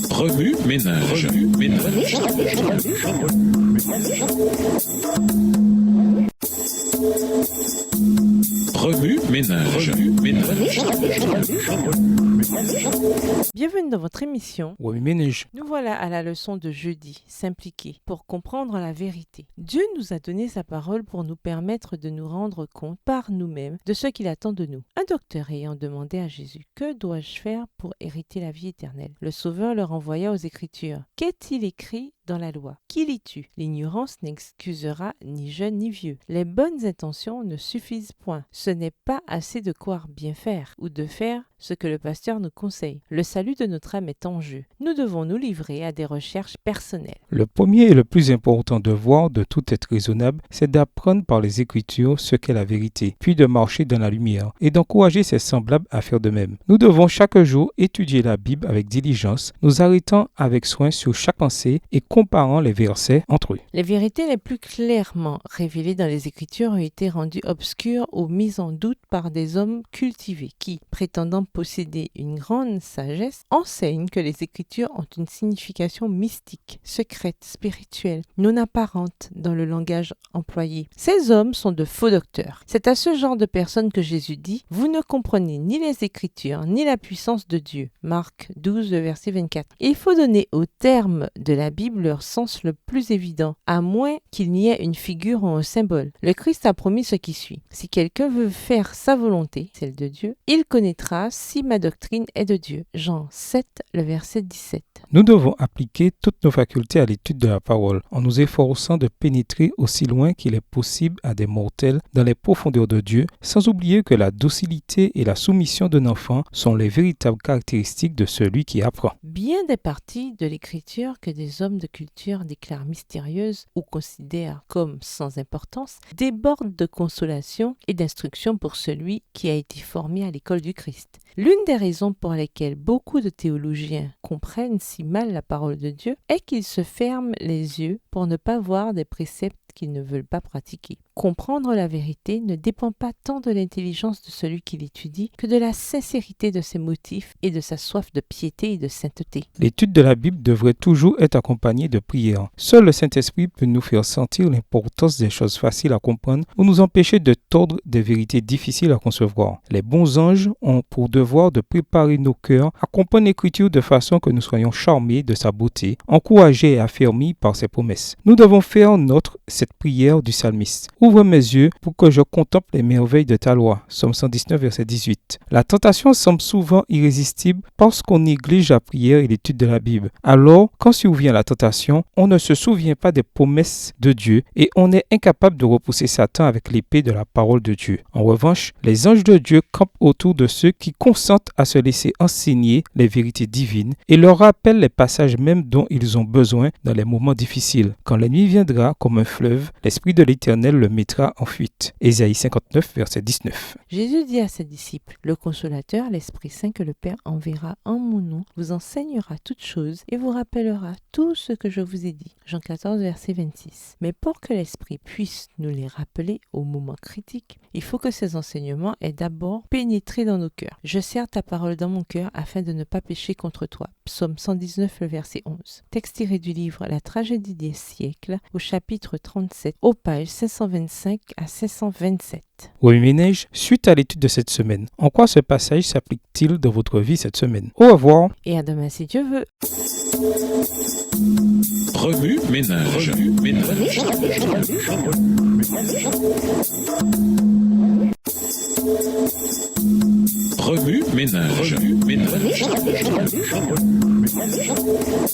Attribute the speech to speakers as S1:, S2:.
S1: Remue ménage. Remue ménage.
S2: Bienvenue dans votre émission.
S3: Remue ménage.
S2: Nous voilà à la leçon de jeudi, s'impliquer pour comprendre la vérité. Dieu nous a donné sa parole pour nous permettre de nous rendre compte par nous-mêmes de ce qu'il attend de nous. Un docteur ayant demandé à Jésus « Que dois-je faire pour hériter la vie éternelle ?» Le Sauveur leur envoya aux Écritures. Qu'est-il écrit dans la loi? Qui lis-tu? L'ignorance n'excusera ni jeune ni vieux. Les bonnes intentions ne suffisent point. Ce n'est pas assez de croire bien faire ou de faire ce que le pasteur nous conseille. Le salut de notre âme est en jeu. Nous devons nous livrer à des recherches personnelles.
S3: Le premier et le plus important devoir de tout être raisonnable, c'est d'apprendre par les Écritures ce qu'est la vérité, puis de marcher dans la lumière et d'encourager ses semblables à faire de même. Nous devons chaque jour étudier la Bible avec diligence, nous arrêtant avec soin sur chaque pensée et comparant les versets entre eux.
S2: Les vérités les plus clairement révélées dans les Écritures ont été rendues obscures ou mises en doute par des hommes cultivés qui, prétendant posséder une grande sagesse, enseignent que les Écritures ont une signification mystique, secrète, spirituelle, non apparente dans le langage employé. Ces hommes sont de faux docteurs. C'est à ce genre de personnes que Jésus dit « Vous ne comprenez ni les Écritures, ni la puissance de Dieu ». Marc 12, verset 24. Il faut donner aux termes de la Bible leur sens le plus évident, à moins qu'il n'y ait une figure ou un symbole. Le Christ a promis ce qui suit. Si quelqu'un veut faire sa volonté, celle de Dieu, il connaîtra si ma doctrine est de Dieu. Jean 7, le verset 17.
S3: Nous devons appliquer toutes nos facultés à l'étude de la parole, en nous efforçant de pénétrer aussi loin qu'il est possible à des mortels dans les profondeurs de Dieu, sans oublier que la docilité et la soumission d'un enfant sont les véritables caractéristiques de celui qui apprend.
S2: Bien des parties de l'Écriture que des hommes de culture déclarent mystérieuses ou considèrent comme sans importance débordent de consolation et d'instruction pour celui qui a été formé à l'école du Christ. L'une des raisons pour lesquelles beaucoup de théologiens comprennent si mal la parole de Dieu est qu'ils se ferment les yeux pour ne pas voir des préceptes qu'ils ne veulent pas pratiquer. Comprendre la vérité ne dépend pas tant de l'intelligence de celui qui l'étudie que de la sincérité de ses motifs et de sa soif de piété et de sainteté.
S3: L'étude de la Bible devrait toujours être accompagnée de prières. Seul le Saint-Esprit peut nous faire sentir l'importance des choses faciles à comprendre ou nous empêcher de tordre des vérités difficiles à concevoir. Les bons anges ont pour devoir de préparer nos cœurs à comprendre l'Écriture de façon que nous soyons charmés de sa beauté, encouragés et affermis par ses promesses. Nous devons faire notre cette prière du psalmiste. Ouvre mes yeux pour que je contemple les merveilles de ta loi. Psaume 119, verset 18. La tentation semble souvent irrésistible parce qu'on néglige la prière et l'étude de la Bible. Alors, quand survient la tentation, on ne se souvient pas des promesses de Dieu et on est incapable de repousser Satan avec l'épée de la parole de Dieu. En revanche, les anges de Dieu campent autour de ceux qui consentent à se laisser enseigner les vérités divines et leur rappellent les passages même dont ils ont besoin dans les moments difficiles. Quand la nuit viendra comme un fleuve, l'Esprit de l'Éternel le mettra en fuite. Ésaïe 59, verset 19.
S2: Jésus dit à ses disciples, le Consolateur, l'Esprit Saint que le Père enverra en mon nom, vous enseignera toutes choses et vous rappellera tout ce que je vous ai dit. Jean 14, verset 26. Mais pour que l'Esprit puisse nous les rappeler au moment critique, il faut que ces enseignements aient d'abord pénétré dans nos cœurs. Je serre ta parole dans mon cœur afin de ne pas pécher contre toi. Psaume 119, le verset 11. Texte tiré du livre La tragédie des siècles, au chapitre 37, aux pages 525 à 527.
S3: Oui, ménage, suite à l'étude de cette semaine, en quoi ce passage s'applique-t-il dans votre vie cette semaine? Au revoir.
S2: Et à demain si Dieu veut.
S1: Remue ménage. Remue ménage.